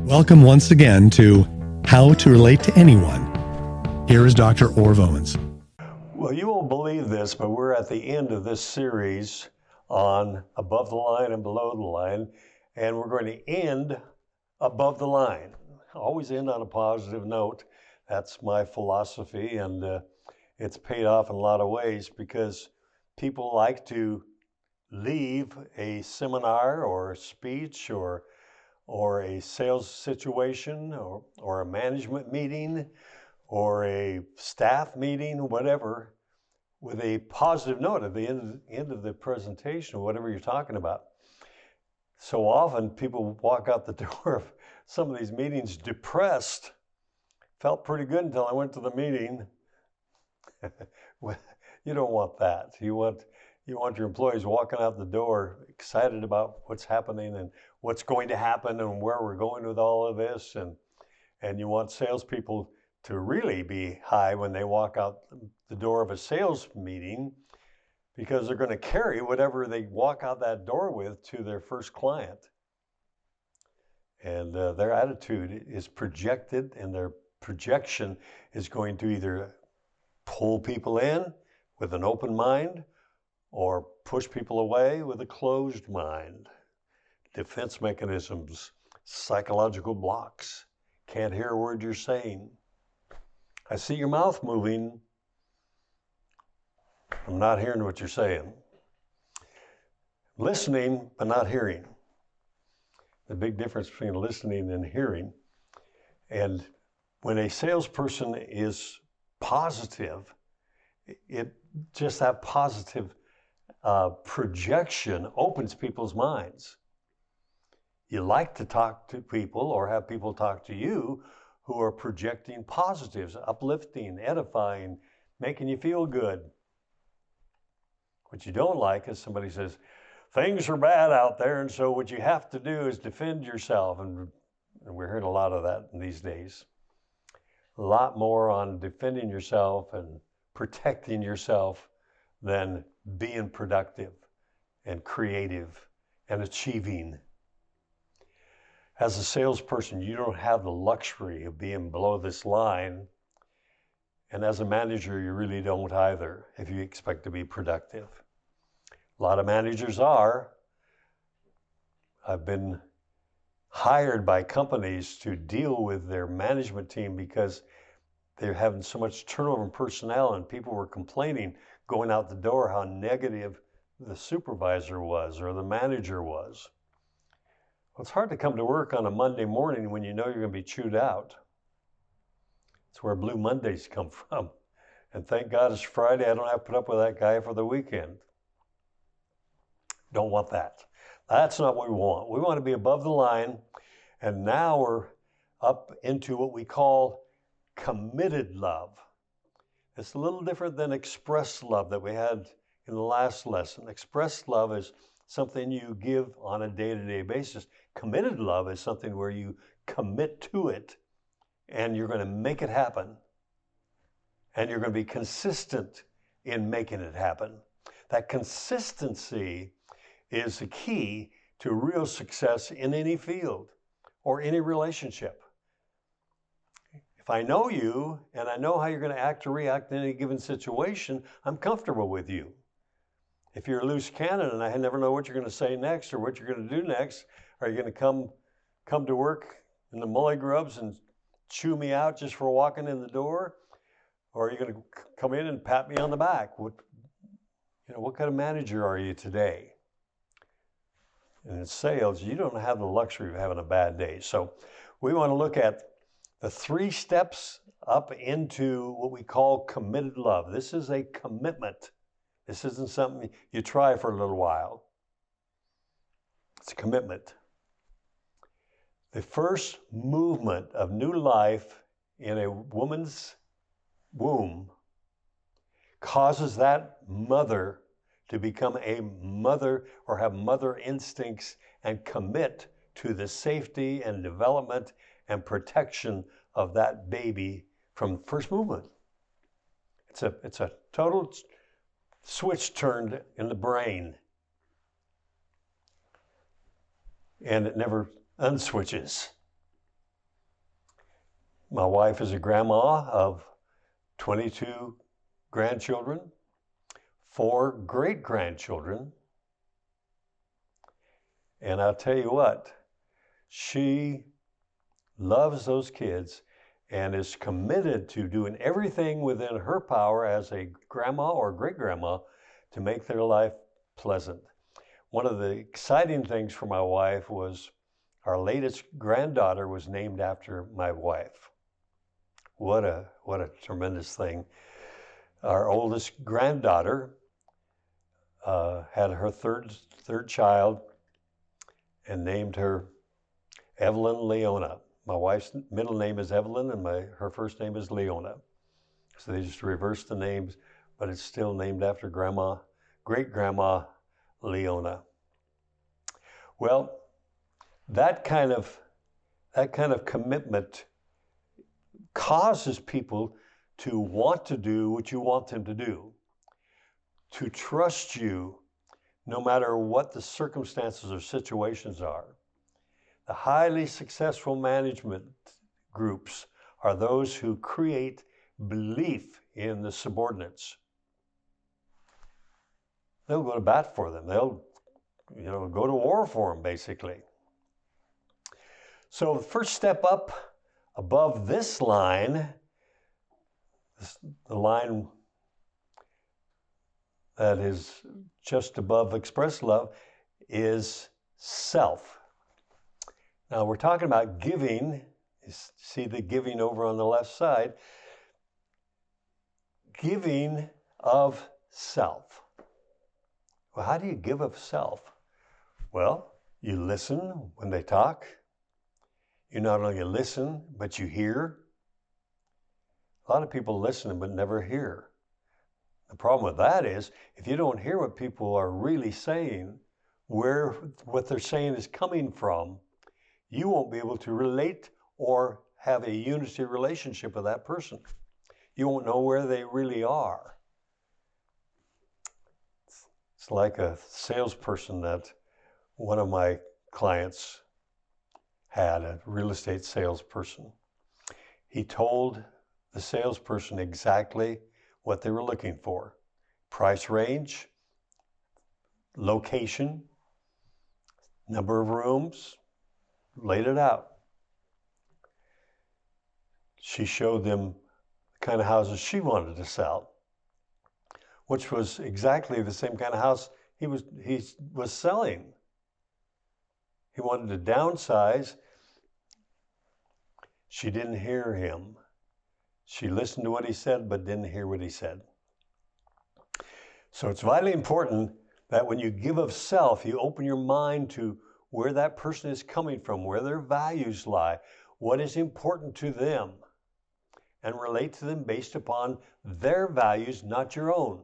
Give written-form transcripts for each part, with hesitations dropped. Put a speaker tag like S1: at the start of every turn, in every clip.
S1: Welcome once again to How to Relate to Anyone. Here is Dr. Orv Owens.
S2: Well, you won't believe this, but we're at the end of this series on above the line and below the line, and we're going to end above the line. Always end on a positive note. That's my philosophy, and it's paid off in a lot of ways because people like to leave a seminar or a speech or a sales situation or a management meeting or a staff meeting, whatever, with a positive note at the end of the presentation, whatever you're talking about. So often people walk out the door of some of these meetings depressed. Felt pretty good until I went to the meeting. You don't want that. You want your employees walking out the door excited about what's happening and what's going to happen and where we're going with all of this. And you want salespeople to really be high when they walk out the door of a sales meeting, because they're going to carry whatever they walk out that door with to their first client. And their attitude is projected, and their projection is going to either pull people in with an open mind or push people away with a closed mind. Defense mechanisms, psychological blocks, can't hear a word you're saying. I see your mouth moving. I'm not hearing what you're saying. Listening, but not hearing. The big difference between listening and hearing. And when a salesperson is positive, just that positive projection opens people's minds. You like to talk to people or have people talk to you who are projecting positives, uplifting, edifying, making you feel good. What you don't like is somebody says, things are bad out there, and so what you have to do is defend yourself. And we're hearing a lot of that in these days. A lot more on defending yourself and protecting yourself than being productive and creative and achieving. As a salesperson, you don't have the luxury of being below this line. And as a manager, you really don't either if you expect to be productive. A lot of managers are. I've been hired by companies to deal with their management team because they're having so much turnover in personnel, and people were complaining going out the door how negative the supervisor was or the manager was. Well, it's hard to come to work on a Monday morning when you know you're going to be chewed out. It's where Blue Mondays come from. And thank God it's Friday. I don't have to put up with that guy for the weekend. Don't want that. That's not what we want. We want to be above the line. And now we're up into what we call committed love. It's a little different than express love that we had in the last lesson. Express love is something you give on a day-to-day basis. Committed love is something where you commit to it and you're going to make it happen. And you're going to be consistent in making it happen. That consistency is the key to real success in any field or any relationship. If I know you and I know how you're going to act or react in any given situation, I'm comfortable with you. If you're a loose cannon and I never know what you're going to say next or what you're going to do next, are you going to come to work in the mully grubs and chew me out just for walking in the door? Or are you going to come in and pat me on the back? What kind of manager are you today? And in sales, you don't have the luxury of having a bad day. So we want to look at the 3 steps up into what we call committed love. This is a commitment. This isn't something you try for a little while. It's a commitment. The first movement of new life in a woman's womb causes that mother to become a mother or have mother instincts and commit to the safety and development and protection of that baby from first movement. It's a total switch turned in the brain, and it never unswitches. My wife is a grandma of 22 grandchildren, 4 great-grandchildren. And I'll tell you what, she loves those kids and is committed to doing everything within her power as a grandma or great-grandma to make their life pleasant. One of the exciting things for my wife was our latest granddaughter was named after my wife. What a tremendous thing. Our oldest granddaughter had her third child and named her Evelyn Leona. My wife's middle name is Evelyn and her first name is Leona. So they just reversed the names, but it's still named after great-grandma Leona. Well, that kind of commitment causes people to want to do what you want them to do, to trust you no matter what the circumstances or situations are. The highly successful management groups are those who create belief in the subordinates. They'll go to bat for them. They'll, go to war for them, basically. So the first step up above this line, the line that is just above express love, is self. Now we're talking about giving. You see the giving over on the left side. Giving of self. Well, how do you give of self? Well, you listen when they talk. You not only listen, but you hear. A lot of people listen but never hear. The problem with that is, if you don't hear what people are really saying, where what they're saying is coming from, you won't be able to relate or have a unity relationship with that person. You won't know where they really are. It's like a salesperson that one of my clients had, a real estate salesperson. He told the salesperson exactly what they were looking for. Price range, location, number of rooms, laid it out. She showed them the kind of houses she wanted to sell, which was exactly the same kind of house he was selling. He wanted to downsize. She didn't hear him. She listened to what he said, but didn't hear what he said. So it's vitally important that when you give of self, you open your mind to where that person is coming from, where their values lie, what is important to them, and relate to them based upon their values, not your own.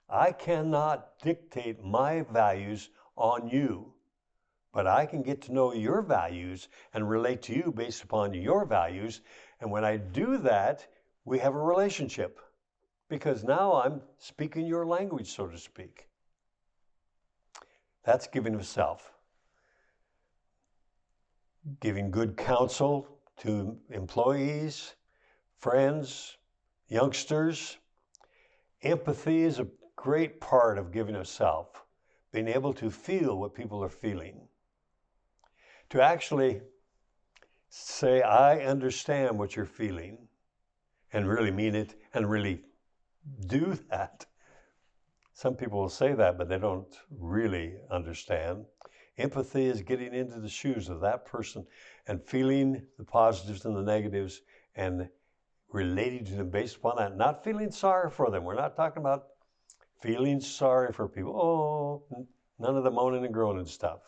S2: I cannot dictate my values on you, but I can get to know your values and relate to you based upon your values. And when I do that, we have a relationship, because now I'm speaking your language, so to speak. That's giving of self. Giving good counsel to employees, friends, youngsters. Empathy is a great part of giving of self, being able to feel what people are feeling. To actually say, I understand what you're feeling, and really mean it, and really do that. Some people will say that, but they don't really understand. Empathy is getting into the shoes of that person and feeling the positives and the negatives and relating to them based upon that. Not feeling sorry for them. We're not talking about feeling sorry for people. Oh, none of the moaning and groaning stuff.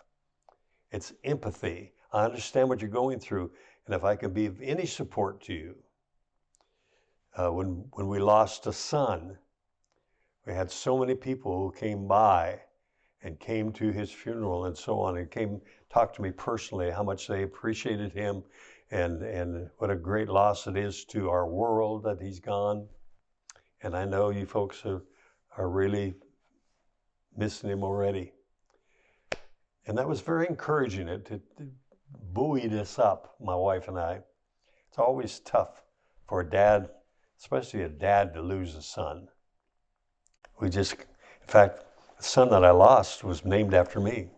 S2: It's empathy. I understand what you're going through, and if I can be of any support to you. When we lost a son, we had so many people who came by and came to his funeral and so on, and talked to me personally how much they appreciated him and what a great loss it is to our world that he's gone. And I know you folks are really missing him already. And that was very encouraging. It buoyed us up, my wife and I. It's always tough for a dad, especially a dad, to lose a son. In fact, the son that I lost was named after me.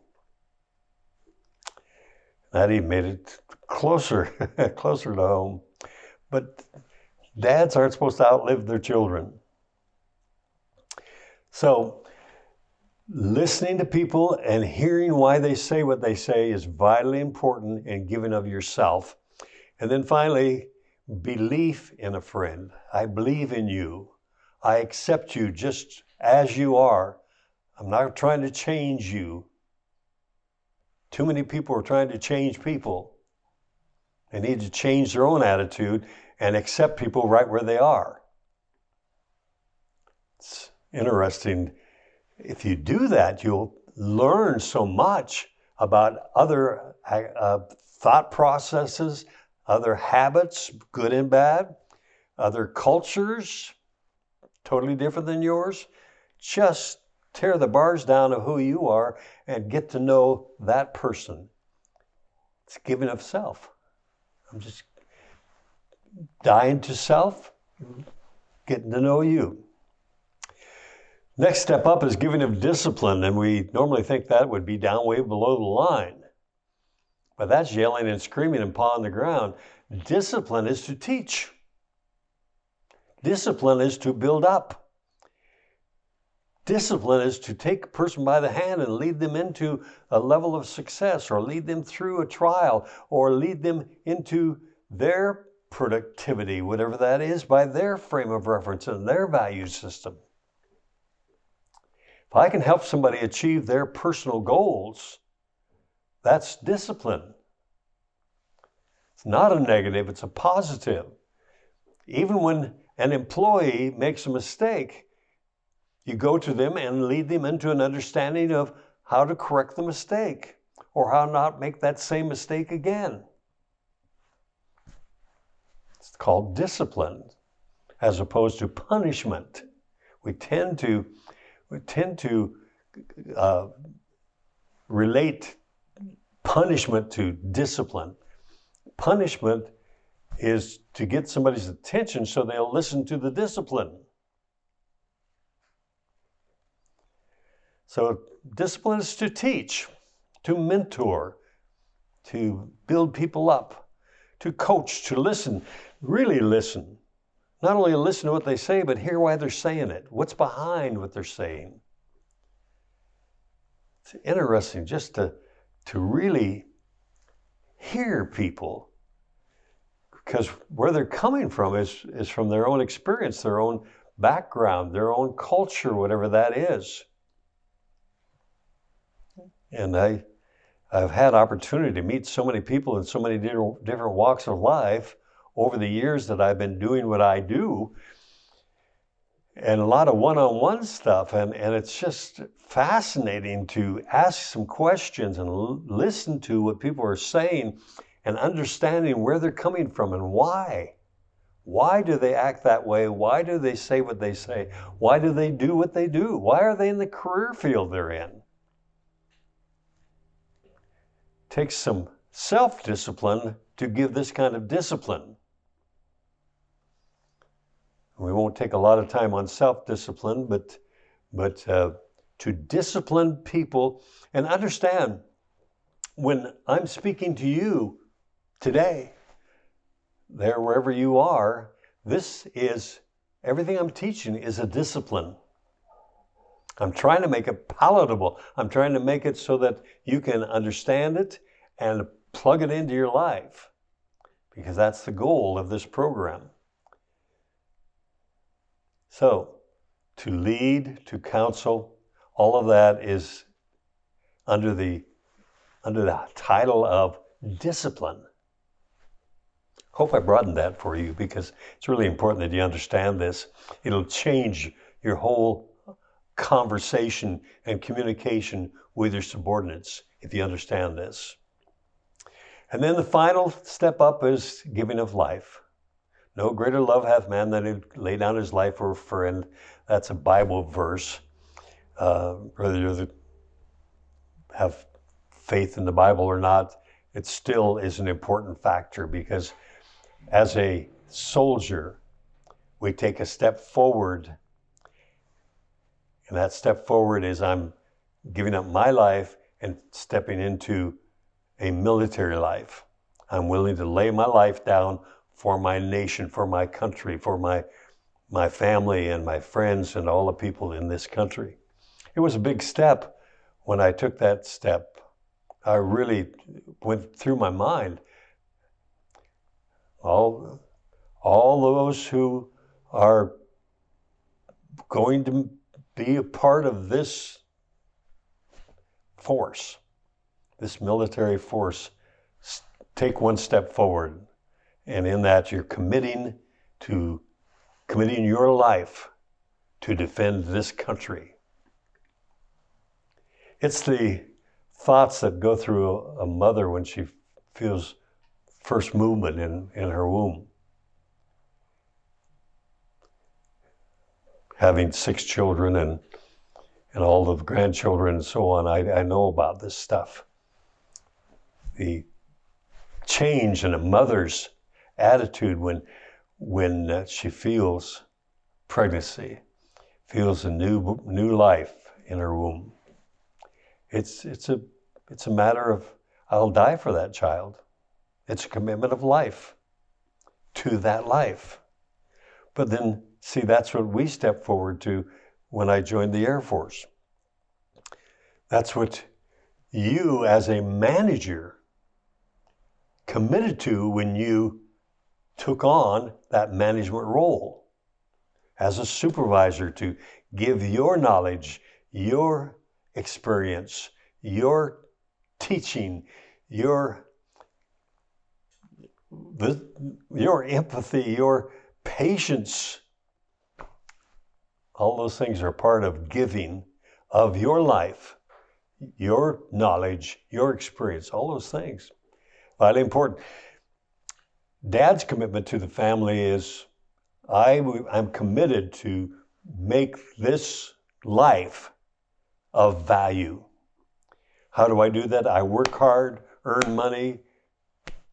S2: That even made it closer to home. But dads aren't supposed to outlive their children. So listening to people and hearing why they say what they say is vitally important in giving of yourself. And then finally, belief in a friend. I believe in you. I accept you just as you are. I'm not trying to change you. Too many people are trying to change people. They need to change their own attitude and accept people right where they are. It's interesting. If you do that, you'll learn so much about other thought processes, other habits, good and bad, other cultures, totally different than yours. Just tear the bars down of who you are and get to know that person. It's giving of self. I'm just dying to self, getting to know you. Next step up is giving of discipline, and we normally think that would be down way below the line. But that's yelling and screaming and pawing the ground. Discipline is to teach. Discipline is to build up. Discipline is to take a person by the hand and lead them into a level of success, or lead them through a trial, or lead them into their productivity, whatever that is, by their frame of reference and their value system. If I can help somebody achieve their personal goals, that's discipline. It's not a negative, it's a positive. Even when an employee makes a mistake, you go to them and lead them into an understanding of how to correct the mistake or how not make that same mistake again. It's called discipline as opposed to punishment. We tend to relate punishment to discipline. Punishment is to get somebody's attention so they'll listen to the discipline. So discipline is to teach, to mentor, to build people up, to coach, to listen, really listen. Not only listen to what they say, but hear why they're saying it. What's behind what they're saying? It's interesting just to really hear people, because where they're coming from is from their own experience, their own background, their own culture, whatever that is. And I've had opportunity to meet so many people in so many different walks of life over the years that I've been doing what I do, and a lot of one-on-one stuff, and it's just fascinating to ask some questions and listen to what people are saying and understanding where they're coming from and why. Why do they act that way? Why do they say what they say? Why do they do what they do? Why are they in the career field they're in? Takes some self-discipline to give this kind of discipline. We won't take a lot of time on self-discipline, but to discipline people and understand when I'm speaking to you today, there, wherever you are, this is, everything I'm teaching is a discipline. I'm trying to make it palatable. I'm trying to make it so that you can understand it and plug it into your life, because that's the goal of this program. So, to lead, to counsel, all of that is under the title of discipline. Hope I broadened that for you, because it's really important that you understand this. It'll change your whole conversation and communication with your subordinates if you understand this. And then the final step up is giving of life. No greater love hath man than to lay down his life for a friend. That's a Bible verse. Whether you have faith in the Bible or not, it still is an important factor, because As a soldier, we take a step forward, and that step forward is I'm giving up my life and stepping into a military life. I'm willing to lay my life down for my nation, for my country, for my family and my friends and all the people in this country. It was a big step when I took that step. I really went through my mind. All those who are going to be a part of this force, this military force, take one step forward. And in that, you're committing your life to defend this country. It's the thoughts that go through a mother when she feels first movement in her womb. Having 6 children and all the grandchildren and so on, I know about this stuff. The change in a mother's attitude when she feels pregnancy, feels a new life in her womb. It's a matter of, I'll die for that child. It's a commitment of life to that life. But then, see, that's what we step forward to when I joined the Air Force. That's what you as a manager committed to when you took on that management role as a supervisor, to give your knowledge, your experience, your teaching, your empathy, your patience. All those things are part of giving of your life, your knowledge, your experience, all those things. Vitally important. Dad's commitment to the family is, I'm committed to make this life of value. How do I do that? I work hard, earn money,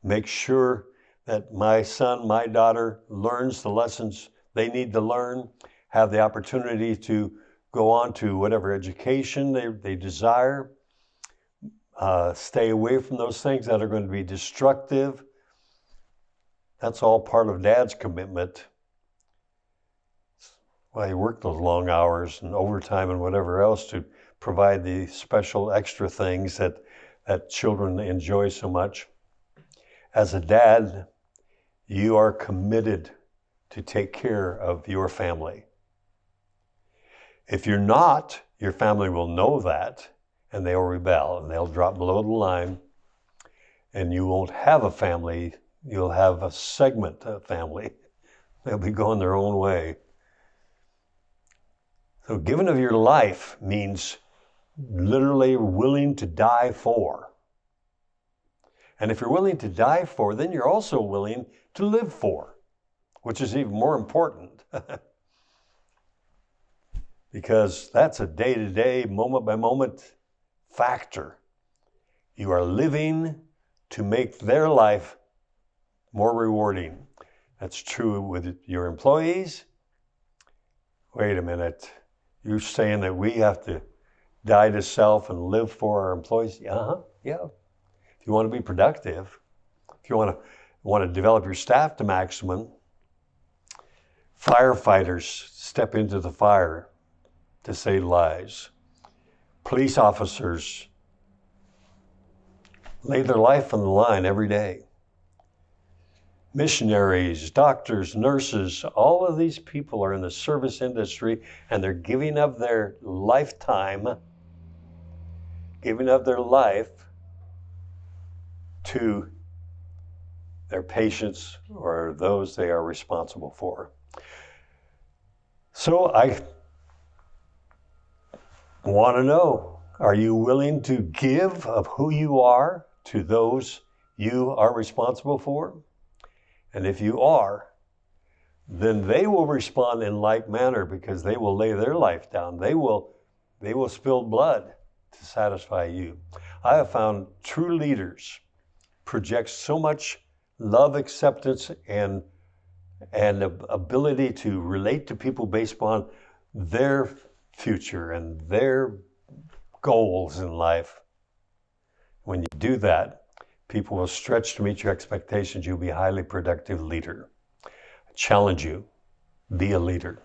S2: make sure that my son, my daughter learns the lessons they need to learn, have the opportunity to go on to whatever education they desire, stay away from those things that are going to be destructive. That's all part of Dad's commitment. Well, he worked those long hours and overtime and whatever else to provide the special extra things that children enjoy so much. As a dad, you are committed to take care of your family. If you're not, your family will know that, and they'll rebel, and they'll drop below the line, and you won't have a family. You'll have a segment of family. They'll be going their own way. So giving of your life means literally willing to die for. And if you're willing to die for, then you're also willing to live for, which is even more important. Because that's a day-to-day, moment-by-moment factor. You are living to make their life more rewarding. That's true with your employees. Wait a minute. You're saying that we have to die to self and live for our employees? Yeah. If you want to be productive, if you want to develop your staff to maximum, firefighters step into the fire to save lives. Police officers lay their life on the line every day. Missionaries, doctors, nurses, all of these people are in the service industry, and they're giving up their lifetime, giving up their life to their patients or those they are responsible for. So I want to know, are you willing to give of who you are to those you are responsible for? And if you are, then they will respond in like manner, because they will lay their life down. They will spill blood to satisfy you. I have found true leaders project so much love, acceptance, and ability to relate to people based upon their future and their goals in life. When you do that, people will stretch to meet your expectations. You'll be a highly productive leader. I challenge you, be a leader.